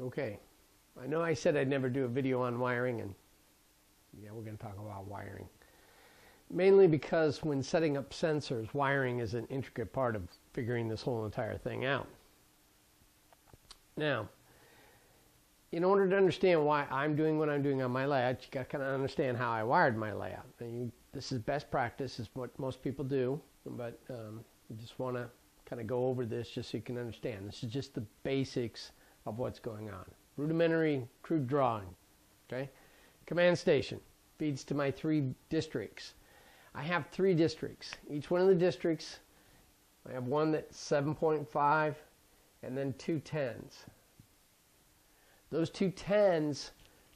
Okay, I know I said I'd never do a video on wiring, and yeah, we're going to talk about wiring. Mainly because when setting up sensors, wiring is an intricate part of figuring this whole entire thing out. Now, in order to understand why I'm doing what I'm doing on my layout, you got to kind of understand how I wired my layout. This is best practice, is what most people do, but you just want to kind of go over this just so you can understand. This is just the basics of what's going on. Rudimentary, crude drawing. Okay? Command station feeds to my 3 districts. I have 3 districts. Each one of the districts, I have one that's 7.5 and then 2 10s. Those 2 10s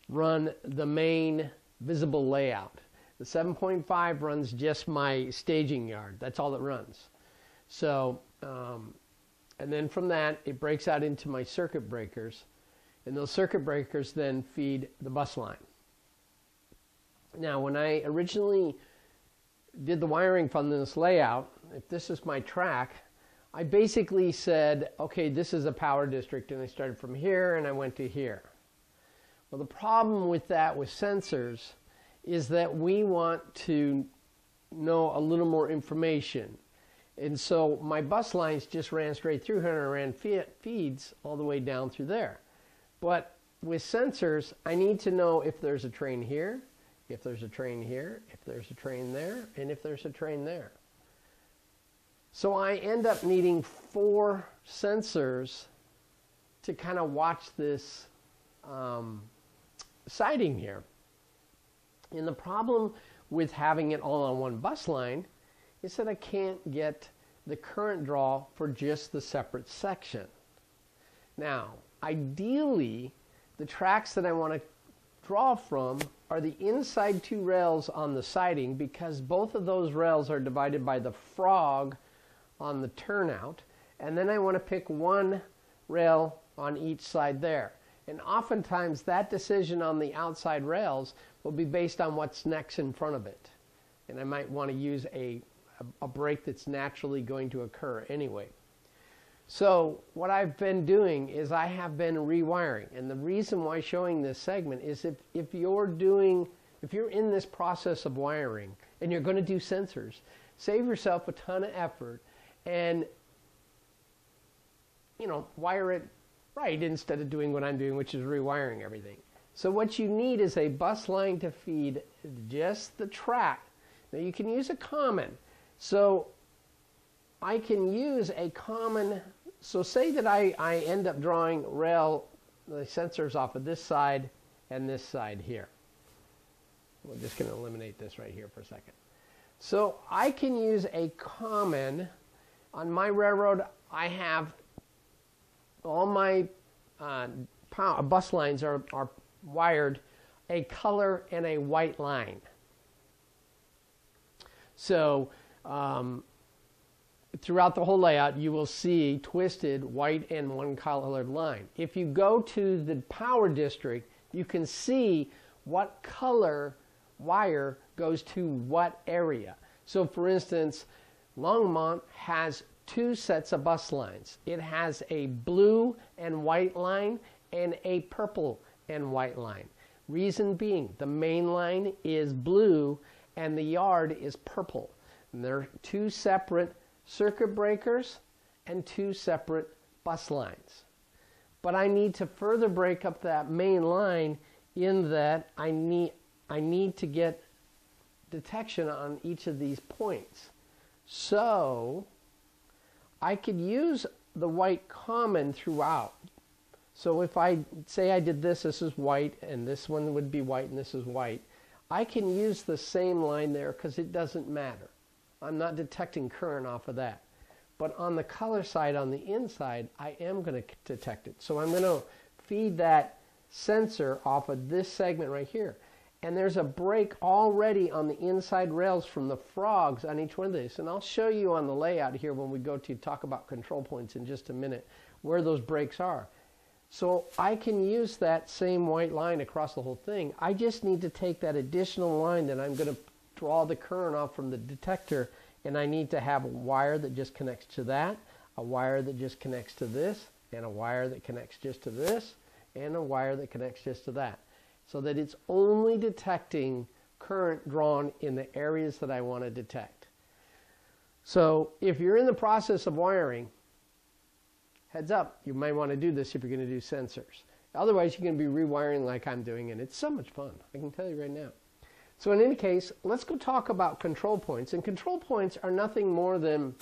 run the main visible layout. The 7.5 runs just my staging yard. That's all it runs. So, and then from that, it breaks out into my circuit breakers. And those circuit breakers then feed the bus line. Now, when I originally did the wiring from this layout, if this is my track, I basically said, okay, this is a power district, and I started from here and I went to here. Well, the problem with that with sensors is that we want to know a little more information. And so my bus lines just ran straight through here and I ran feeds all the way down through there. But with sensors, I need to know if there's a train here, if there's a train here, if there's a train there, and if there's a train there. So I end up needing 4 sensors to kind of watch this siding here. And the problem with having it all on one bus line is that I can't get the current draw for just the separate section. Now, ideally, the tracks that I want to draw from are the inside 2 rails on the siding, because both of those rails are divided by the frog on the turnout, and then I want to pick 1 rail on each side there. And oftentimes that decision on the outside rails will be based on what's next in front of it. And I might want to use a break that's naturally going to occur anyway. So what I've been doing is I have been rewiring. And the reason why showing this segment is if you're in this process of wiring and you're going to do sensors, save yourself a ton of effort and, wire it right instead of doing what I'm doing, which is rewiring everything. So what you need is a bus line to feed just the track. Now you can use a common. So I can use a common. So say that I end up drawing the sensors off of this side and this side here. We're just going to eliminate this right here for a second. So I can use a common. On my railroad, I have all my bus lines are wired a color and a white line. So throughout the whole layout, you will see twisted white and 1 colored line. If you go to the power district, you can see what color wire goes to what area. So for instance, Longmont has 2 sets of bus lines. It has a blue and white line and a purple and white line. Reason being, the main line is blue and the yard is purple. And they're 2 separate circuit breakers and 2 separate bus lines. But I need to further break up that main line in that I need to get detection on each of these points. So I could use the white common throughout. So if I say I did this is white, and this one would be white, and this is white, I can use the same line there because it doesn't matter. I'm not detecting current off of that. But on the color side, on the inside, I am going to detect it. So I'm going to feed that sensor off of this segment right here. And there's a break already on the inside rails from the frogs on each one of these. And I'll show you on the layout here when we go to talk about control points in just a minute where those breaks are. So I can use that same white line across the whole thing. I just need to take that additional line that I'm going to draw the current off from the detector, and I need to have a wire that just connects to that, a wire that just connects to this, and a wire that connects just to this, and a wire that connects just to that, so that it's only detecting current drawn in the areas that I want to detect. So if you're in the process of wiring, heads up, you might want to do this if you're going to do sensors. Otherwise, you're going to be rewiring like I'm doing, and it's so much fun, I can tell you right now. So in any case, let's go talk about control points. And control points are nothing more than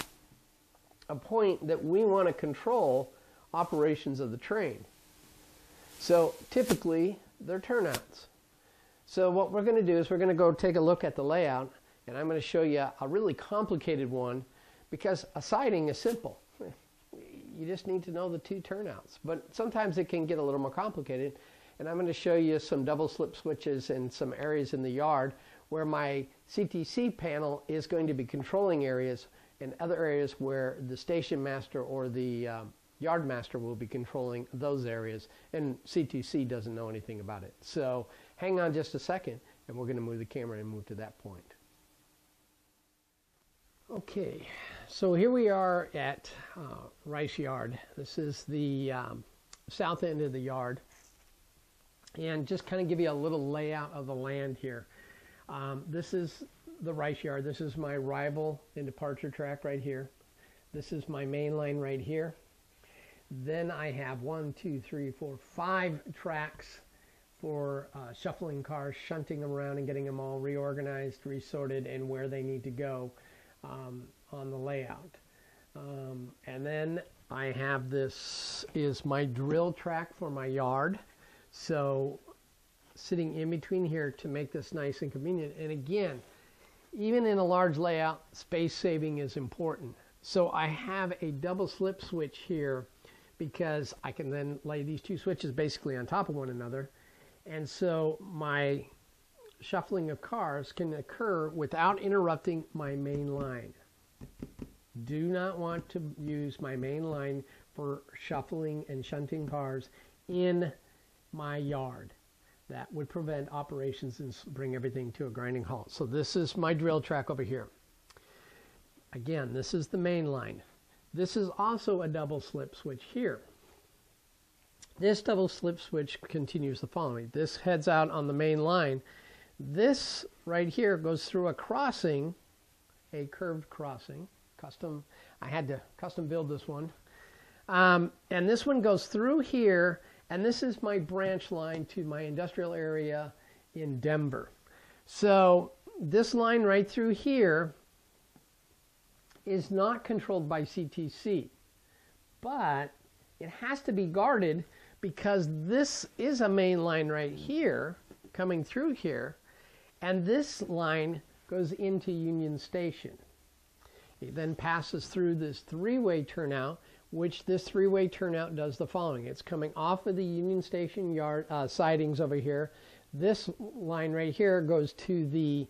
a point that we want to control operations of the train. So typically, they're turnouts. So what we're going to do is we're going to go take a look at the layout, and I'm going to show you a really complicated one, because a siding is simple. You just need to know the two turnouts. But sometimes it can get a little more complicated. And I'm going to show you some double slip switches in some areas in the yard where my CTC panel is going to be controlling areas, and other areas where the station master or the yard master will be controlling those areas. And CTC doesn't know anything about it. So hang on just a second, and we're going to move the camera and move to that point. Okay, so here we are at Rice Yard. This is the south end of the yard. And just kind of give you a little layout of the land here. This is the Rice Yard. This is my arrival and departure track right here. This is my main line right here. Then I have 5 tracks for shuffling cars, shunting them around and getting them all reorganized, resorted, and where they need to go on the layout. And then I have, this is my drill track for my yard. So sitting in between here to make this nice and convenient. And again, even in a large layout, space saving is important. So I have a double slip switch here because I can then lay these two switches basically on top of one another. And so my shuffling of cars can occur without interrupting my main line. Do not want to use my main line for shuffling and shunting cars in my yard. That would prevent operations and bring everything to a grinding halt. So this is my drill track over here. Again, this is the main line. This is also a double slip switch here. This double slip switch continues the following. This heads out on the main line. This right here goes through a crossing, a curved crossing. I had to custom build this one. And this one goes through here, and this is my branch line to my industrial area in Denver. So this line right through here is not controlled by CTC, but it has to be guarded because this is a main line right here coming through here, and this line goes into Union Station. It then passes through this three-way turnout, which this three-way turnout does the following. It's coming off of the Union Station yard sidings over here. This line right here goes to the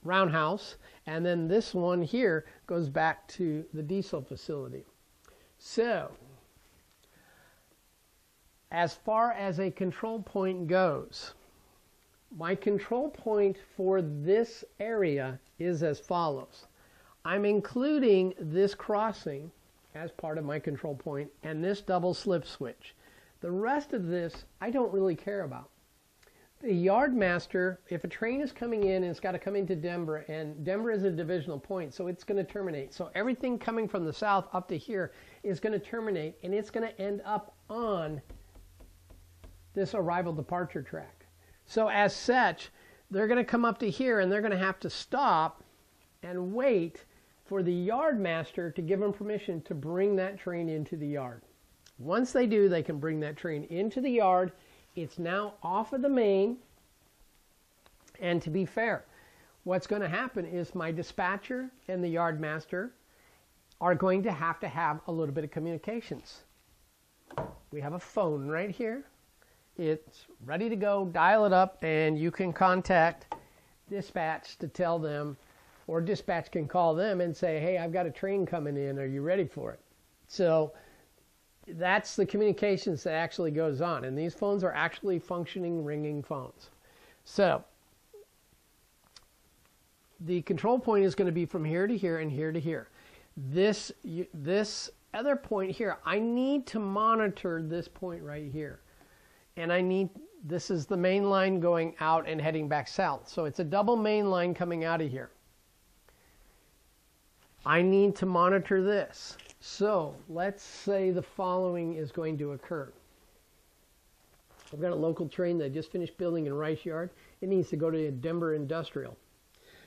roundhouse, and then this one here goes back to the diesel facility. So, as far as a control point goes, my control point for this area is as follows. I'm including this crossing as part of my control point and this double slip switch. The rest of this I don't really care about. The yard master, if a train is coming in and it's got to come into Denver, and Denver is a divisional point, so it's going to terminate. So everything coming from the south up to here is going to terminate, and it's going to end up on this arrival departure track. So as such, they're going to come up to here and they're going to have to stop and wait for the yard master to give them permission to bring that train into the yard. Once they do, they can bring that train into the yard. It's now off of the main. And to be fair, what's going to happen is my dispatcher and the yard master are going to have a little bit of communications. We have a phone right here. It's ready to go. Dial it up and you can contact dispatch to tell them, or dispatch can call them and say, hey, I've got a train coming in. Are you ready for it? So that's the communications that actually goes on. And these phones are actually functioning, ringing phones. So the control point is going to be from here to here and here to here. This other point here, I need to monitor this point right here. and this is the main line going out and heading back south. So it's a double main line coming out of here. I need to monitor this. So let's say the following is going to occur. I've got a local train that I just finished building in Rice Yard. It needs to go to Denver Industrial.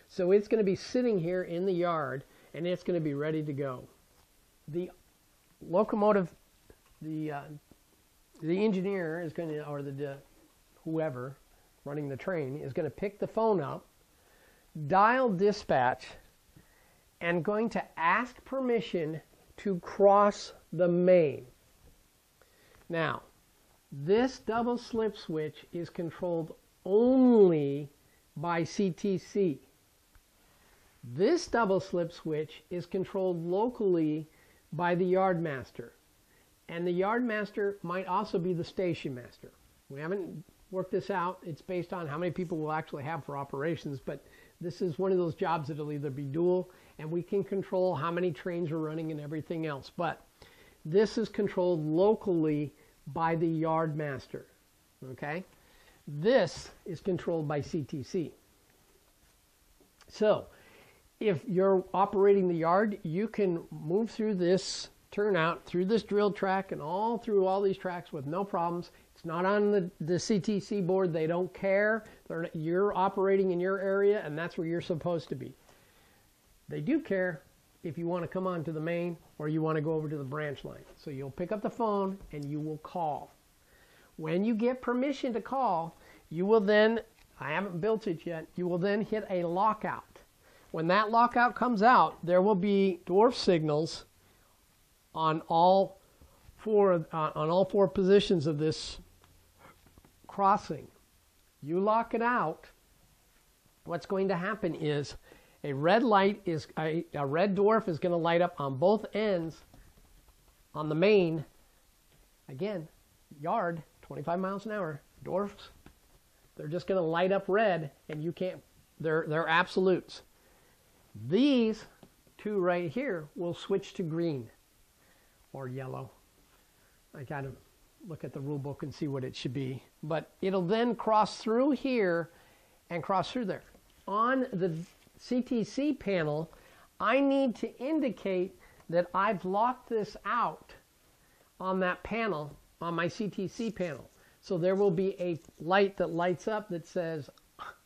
So it's going to be sitting here in the yard, and it's going to be ready to go. The locomotive, the engineer is going to, or whoever running the train is going to pick the phone up, dial dispatch, and going to ask permission to cross the main. Now, this double slip switch is controlled only by CTC. This double slip switch is controlled locally by the yard master. And the yard master might also be the station master. We haven't worked this out. It's based on how many people we'll actually have for operations, but this is one of those jobs that'll either be dual, and we can control how many trains are running and everything else. But this is controlled locally by the yard master. Okay? This is controlled by CTC. So, if you're operating the yard, you can move through this turnout, through this drill track, and all through all these tracks with no problems. It's not on the CTC board. They don't care. You're operating in your area, and that's where you're supposed to be. They do care if you want to come onto the main or you want to go over to the branch line. So you'll pick up the phone and you will call. When you get permission to call, you will then, I haven't built it yet, you will then hit a lockout. When that lockout comes out, there will be dwarf signals on all four positions of this crossing. You lock it out, what's going to happen is a red red dwarf is going to light up on both ends on the main. Again, yard, 25 miles an hour. Dwarfs, they're just going to light up red, and you can't, they're absolutes. These two right here will switch to green or yellow. I got to look at the rule book and see what it should be. But it'll then cross through here and cross through there. On the CTC panel, I need to indicate that I've locked this out on that panel, on my CTC panel. So there will be a light that lights up that says,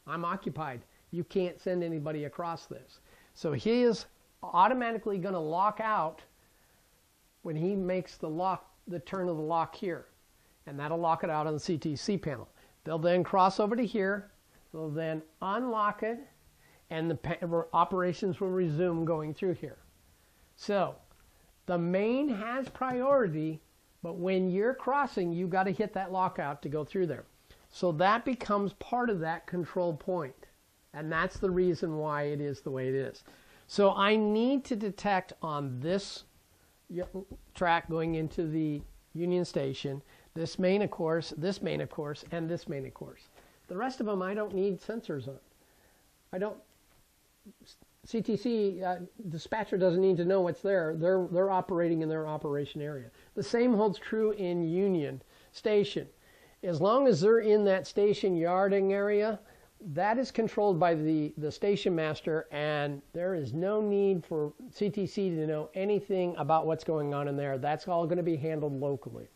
I'm occupied. You can't send anybody across this. So he is automatically going to lock out when he makes the turn of the lock here. And that'll lock it out on the CTC panel. They'll then cross over to here. They'll then unlock it, and the operations will resume going through here. So the main has priority, but when you're crossing, you've got to hit that lockout to go through there. So that becomes part of that control point. And that's the reason why it is the way it is. So I need to detect on this track going into the Union Station, this main, of course, this main, of course, and this main, of course. The rest of them I don't need sensors on. CTC dispatcher doesn't need to know what's there. They're operating in their operation area. The same holds true in Union Station. As long as they're in that station yarding area, that is controlled by the station master, and there is no need for CTC to know anything about what's going on in there. That's all going to be handled locally.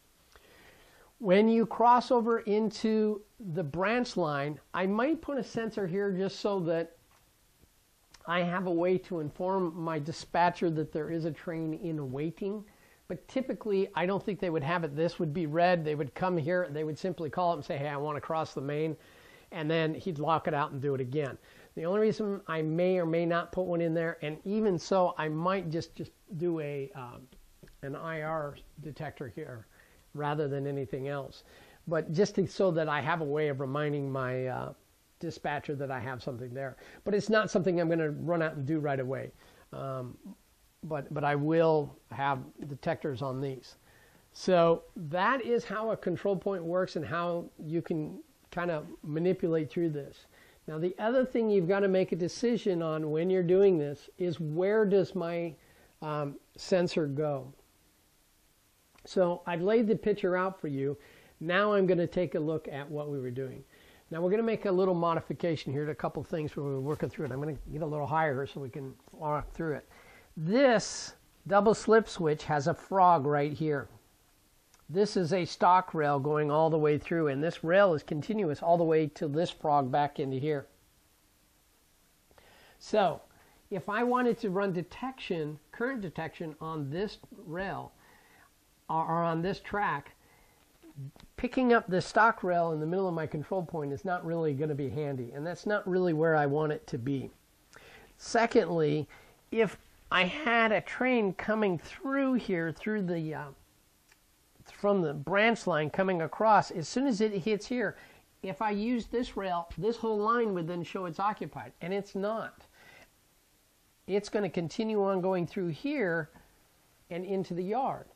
When you cross over into the branch line, I might put a sensor here just so that I have a way to inform my dispatcher that there is a train in waiting. But typically, I don't think they would have it. This would be red. They would come here. They would simply call it and say, hey, I want to cross the main. And then he'd lock it out and do it again. The only reason I may or may not put one in there, and even so, I might just do an IR detector here rather than anything else. But just so that I have a way of reminding my dispatcher that I have something there. But it's not something I'm going to run out and do right away. But I will have detectors on these. So that is how a control point works and how you can kind of manipulate through this. Now the other thing you've got to make a decision on when you're doing this is, where does my sensor go? So I've laid the picture out for you. Now I'm going to take a look at what we were doing. Now we're going to make a little modification here to a couple things where we're working through it. I'm going to get a little higher so we can walk through it. This double slip switch has a frog right here. This is a stock rail going all the way through, and this rail is continuous all the way to this frog back into here. So if I wanted to run detection, current detection on this rail or on this track, picking up the stock rail in the middle of my control point is not really going to be handy, and that's not really where I want it to be. Secondly, if I had a train coming through here, through the from the branch line coming across, as soon as it hits here, if I use this rail, this whole line would then show it's occupied, and it's not. It's going to continue on going through here and into the yard.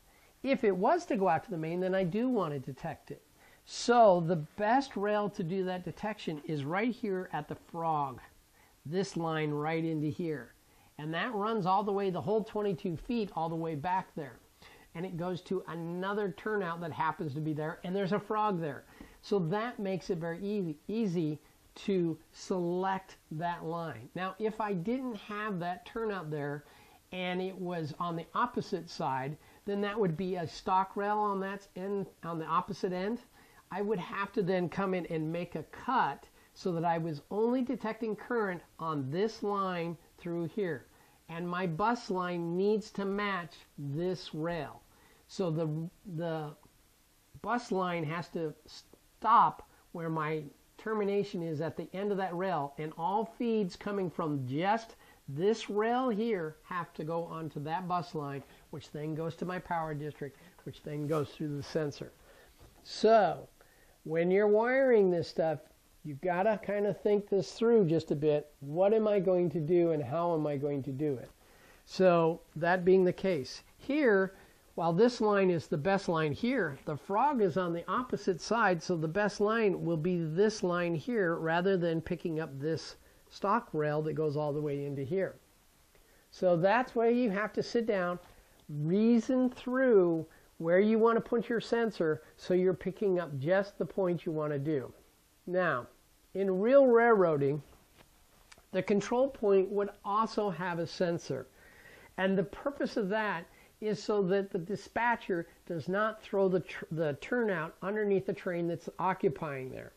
If it was to go out to the main, then I do want to detect it. So the best rail to do that detection is right here at the frog, this line right into here. And that runs all the way, the whole 22 feet, all the way back there. And it goes to another turnout that happens to be there, and there's a frog there. So that makes it very easy to select that line. Now, if I didn't have that turnout there and it was on the opposite side, then that would be a stock rail on that end, on the opposite end. I would have to then come in and make a cut so that I was only detecting current on this line through here. And my bus line needs to match this rail. So the bus line has to stop where my termination is at the end of that rail, and all feeds coming from just this rail here have to go onto that bus line, which then goes to my power district, which then goes through the sensor. So when you're wiring this stuff, you've got to kind of think this through just a bit. What am I going to do and how am I going to do it? So that being the case, here, while this line is the best line here, the frog is on the opposite side, so the best line will be this line here rather than picking up this stock rail that goes all the way into here. So that's where you have to sit down, reason through where you want to put your sensor so you're picking up just the point you want to do. Now, in real railroading, the control point would also have a sensor. And the purpose of that is so that the dispatcher does not throw the turnout underneath the train that's occupying there.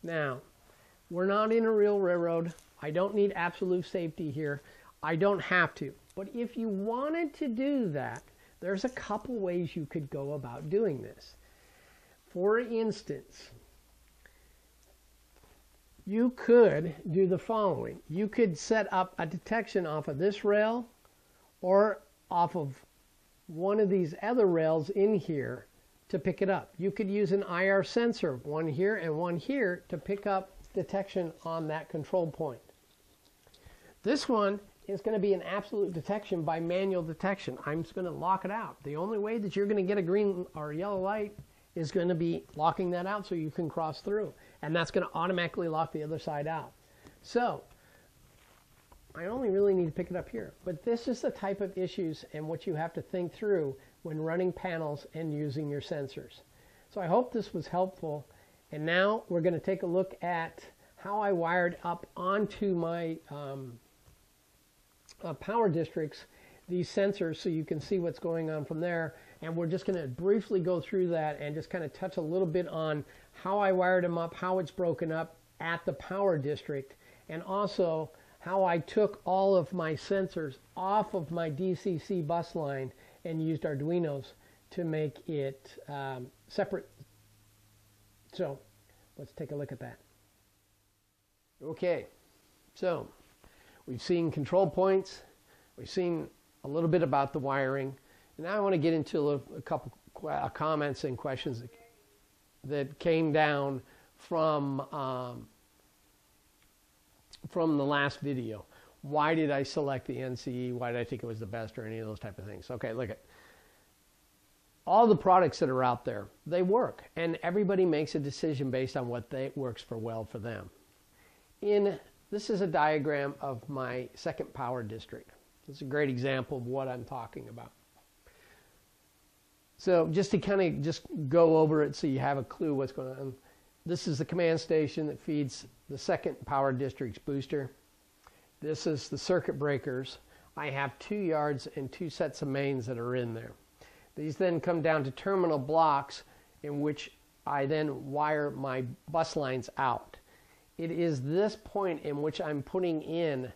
Now, we're not in a real railroad. I don't need absolute safety here. I don't have to. But if you wanted to do that, there's a couple ways you could go about doing this. For instance, you could do the following. You could set up a detection off of this rail or off of one of these other rails in here to pick it up. You could use an IR sensor, one here and one here, to pick up detection on that control point. This one is going to be an absolute detection by manual detection. I'm just going to lock it out. The only way that you're going to get a green or yellow light is going to be locking that out so you can cross through. And that's going to automatically lock the other side out. So I only really need to pick it up here. But this is the type of issues and what you have to think through when running panels and using your sensors. So I hope this was helpful. And now we're going to take a look at how I wired up onto my power districts these sensors so you can see what's going on from there. And we're just going to briefly go through that and just kind of touch a little bit on how I wired them up, how it's broken up at the power district, and also how I took all of my sensors off of my DCC bus line and used Arduinos to make it separate. So let's take a look at that. Okay, so we've seen control points, we've seen a little bit about the wiring, and now I want to get into a couple comments and questions that came down from the last video. Why did I select the NCE? Why did I think it was the best, or any of those type of things? Okay, look at all the products that are out there. They work, and everybody makes a decision based on what works well for them. This is a diagram of my second power district. This is a great example of what I'm talking about. So just to kind of just go over it so you have a clue what's going on. This is the command station that feeds the second power district's booster. This is the circuit breakers. I have 2 yards and 2 sets of mains that are in there. These then come down to terminal blocks in which I then wire my bus lines out. It is this point in which I'm putting in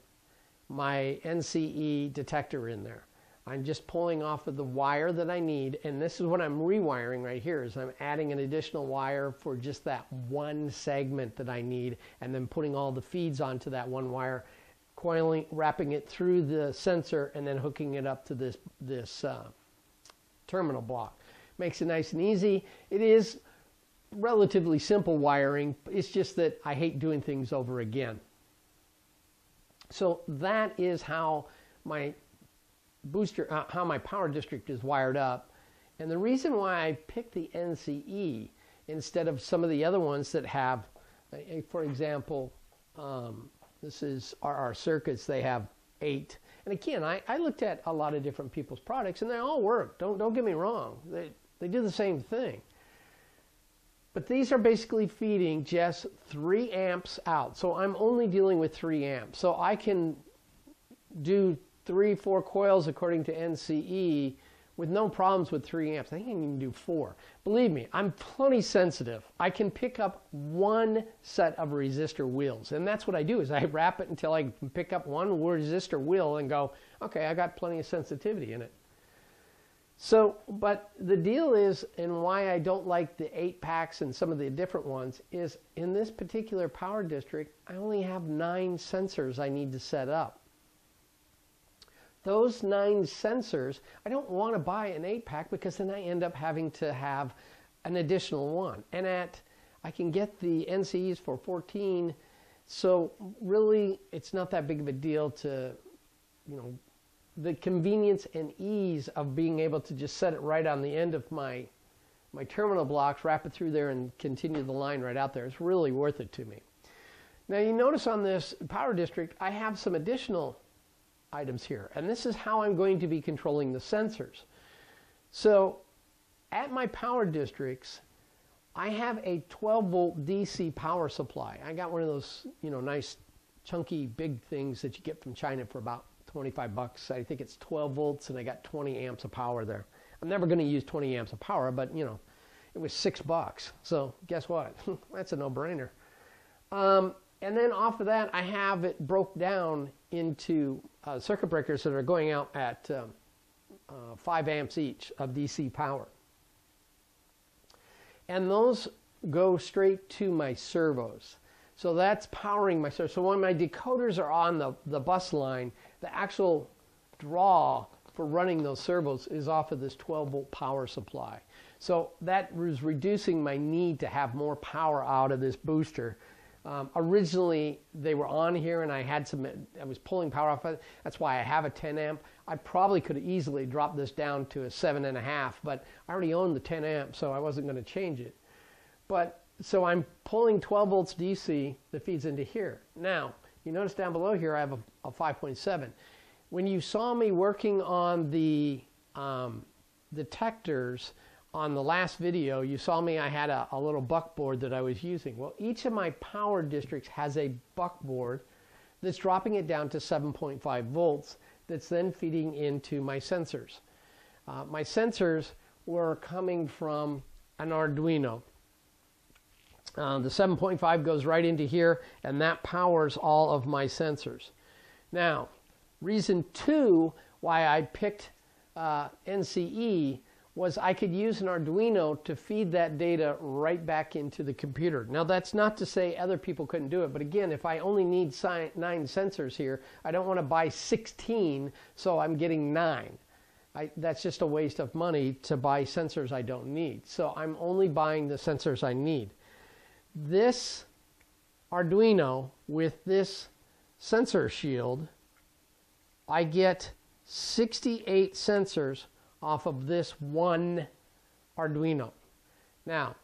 my NCE detector in there. I'm just pulling off of the wire that I need, and this is what I'm rewiring right here, is I'm adding an additional wire for just that one segment that I need, and then putting all the feeds onto that one wire, coiling, wrapping it through the sensor, and then hooking it up to this terminal block. Makes it nice and easy. It is relatively simple wiring. It's just that I hate doing things over again. So that is how my booster, how my power district is wired up. And the reason why I picked the NCE instead of some of the other ones that have, for example, this is our circuits, they have 8. And again, I looked at a lot of different people's products and they all work. Don't get me wrong. They do the same thing. But these are basically feeding just 3 amps out. So I'm only dealing with 3 amps. So I can do 3-4 coils according to NCE with no problems with 3 amps. I think I can even do 4. Believe me, I'm plenty sensitive. I can pick up 1 set of resistor wheels. And that's what I do, is I wrap it until I can pick up 1 resistor wheel and go, okay, I got plenty of sensitivity in it. So, but the deal is, and why I don't like the 8-packs and some of the different ones, is in this particular power district, I only have 9 sensors I need to set up. Those 9 sensors, I don't want to buy an 8-pack because then I end up having to have an additional one. And I can get the NCEs for 14, so really it's not that big of a deal to, the convenience and ease of being able to just set it right on the end of my terminal blocks, wrap it through there, and continue the line right out there. It's really worth it to me. Now you notice on this power district, I have some additional items here, and this is how I'm going to be controlling the sensors. So at my power districts, I have a 12-volt DC power supply. I got one of those, nice chunky big things that you get from China for about 25 bucks. I think it's 12 volts and I got 20 amps of power there. I'm never going to use 20 amps of power, but it was $6. So guess what? That's a no-brainer. And then off of that, I have it broke down into circuit breakers that are going out at 5 amps each of DC power. And those go straight to my servos. So that's powering my servos. So when my decoders are on the bus line, the actual draw for running those servos is off of this 12-volt power supply. So that was reducing my need to have more power out of this booster. Originally, they were on here and I was pulling power off of it. That's why I have a 10 amp. I probably could have easily dropped this down to a 7.5, but I already own the 10 amp, so I wasn't going to change it. So I'm pulling 12 volts DC that feeds into here. Now, you notice down below here I have a 5.7. When you saw me working on the detectors on the last video, you saw I had a little buckboard that I was using. Well, each of my power districts has a buckboard that's dropping it down to 7.5 volts that's then feeding into my sensors. My sensors were coming from an Arduino. The 7.5 goes right into here, and that powers all of my sensors. Now, reason 2 why I picked NCE was I could use an Arduino to feed that data right back into the computer. Now, that's not to say other people couldn't do it, but again, if I only need 9 sensors here, I don't want to buy 16, so I'm getting 9. That's just a waste of money to buy sensors I don't need. So I'm only buying the sensors I need. This Arduino with this sensor shield, I get 68 sensors off of this one Arduino. Now,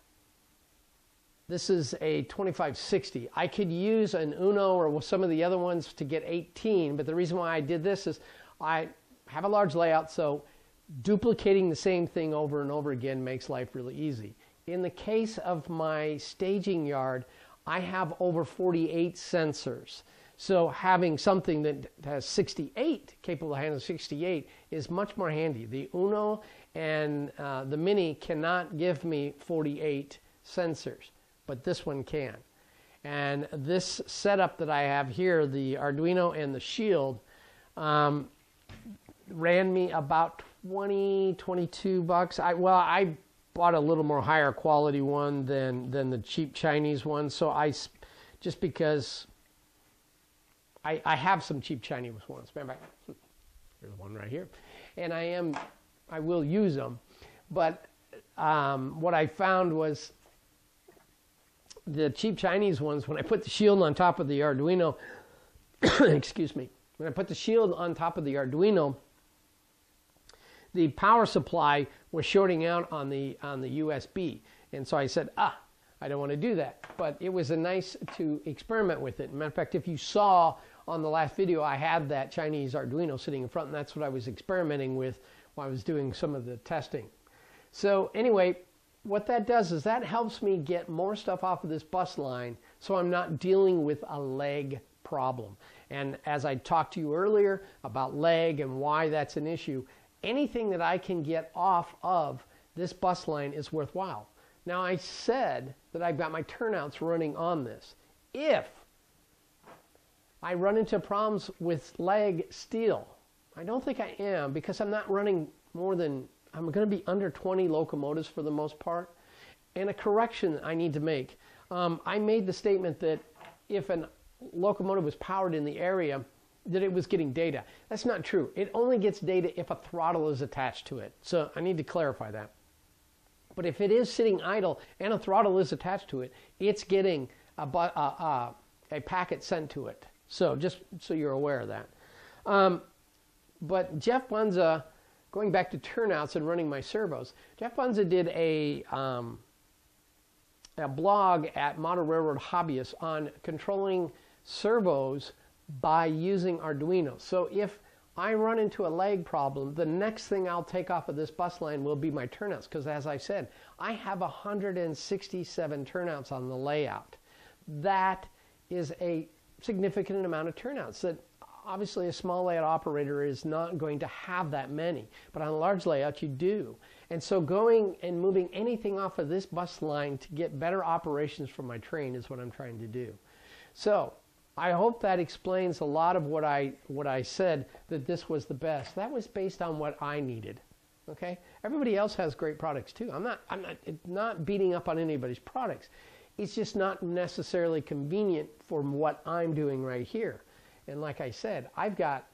this is a 2560. I could use an Uno or some of the other ones to get 18, but the reason why I did this is I have a large layout, so duplicating the same thing over and over again makes life really easy. In the case of my staging yard, I have over 48 sensors. So having something that has 68, capable of handling 68, is much more handy. The Uno and the Mini cannot give me 48 sensors, but this one can. And this setup that I have here, the Arduino and the Shield, ran me about 22 bucks. I bought a little more higher quality one than the cheap Chinese one. So just because I have some cheap Chinese ones. Remember, here's one right here, and I will use them. But what I found was the cheap Chinese ones, when I put the Shield on top of the Arduino, excuse me, when I put the Shield on top of the Arduino, the power supply was shorting out on the USB. And so I said, I don't want to do that. But it was nice to experiment with it. Matter of fact, if you saw on the last video, I had that Chinese Arduino sitting in front, and that's what I was experimenting with while I was doing some of the testing. So anyway, what that does is that helps me get more stuff off of this bus line, so I'm not dealing with a lag problem. And as I talked to you earlier about lag and why that's an issue, anything that I can get off of this bus line is worthwhile. Now, I said that I've got my turnouts running on this. If I run into problems with lag still, I don't think I am, because I'm not running more than, I'm going to be under 20 locomotives for the most part. And a correction I need to make. I made the statement that if a locomotive was powered in the area, that it was getting data. That's not true. It only gets data if a throttle is attached to it. So I need to clarify that. But if it is sitting idle and a throttle is attached to it, it's getting a packet sent to it. So just so you're aware of that. But Jeff Bunza, going back to turnouts and running my servos, Jeff Bunza did a blog at Model Railroad Hobbyist on controlling servos by using Arduino. So if I run into a lag problem, the next thing I'll take off of this bus line will be my turnouts, because as I said, I have 167 turnouts on the layout. That is a significant amount of turnouts that obviously a small layout operator is not going to have that many, but on a large layout you do. And so going and moving anything off of this bus line to get better operations for my train is what I'm trying to do. So I hope that explains a lot of what I said, that this was the best. That was based on what I needed. Okay? Everybody else has great products too. I'm not beating up on anybody's products. It's just not necessarily convenient for what I'm doing right here. And like I said, I've got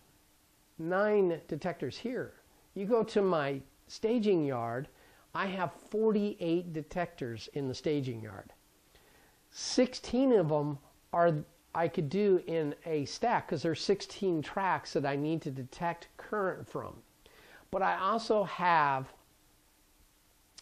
9 detectors here. You go to my staging yard, I have 48 detectors in the staging yard. 16 of them I could do in a stack, because there's 16 tracks that I need to detect current from. But I also have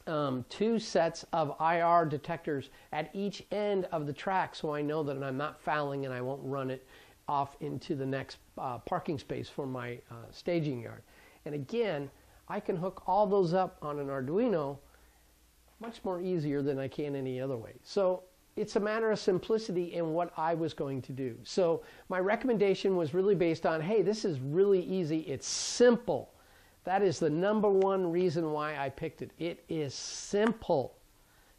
2 sets of IR detectors at each end of the track, so I know that I'm not fouling and I won't run it off into the next parking space for my staging yard. And again, I can hook all those up on an Arduino much more easier than I can any other way. So it's a matter of simplicity in what I was going to do. So my recommendation was really based on, hey, this is really easy. It's simple. That is the #1 reason why I picked it. It is simple.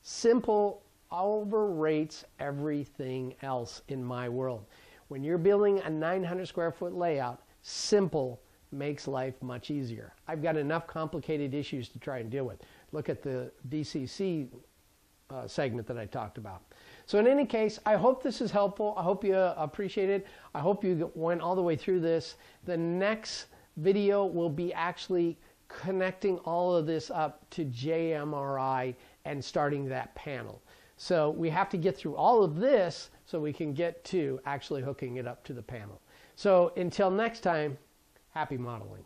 Simple overrates everything else in my world. When you're building a 900 square foot layout, simple makes life much easier. I've got enough complicated issues to try and deal with. Look at the DCC segment that I talked about. So in any case, I hope this is helpful. I hope you appreciate it. I hope you went all the way through this. The next video will be actually connecting all of this up to JMRI and starting that panel. So we have to get through all of this so we can get to actually hooking it up to the panel. So until next time, happy modeling.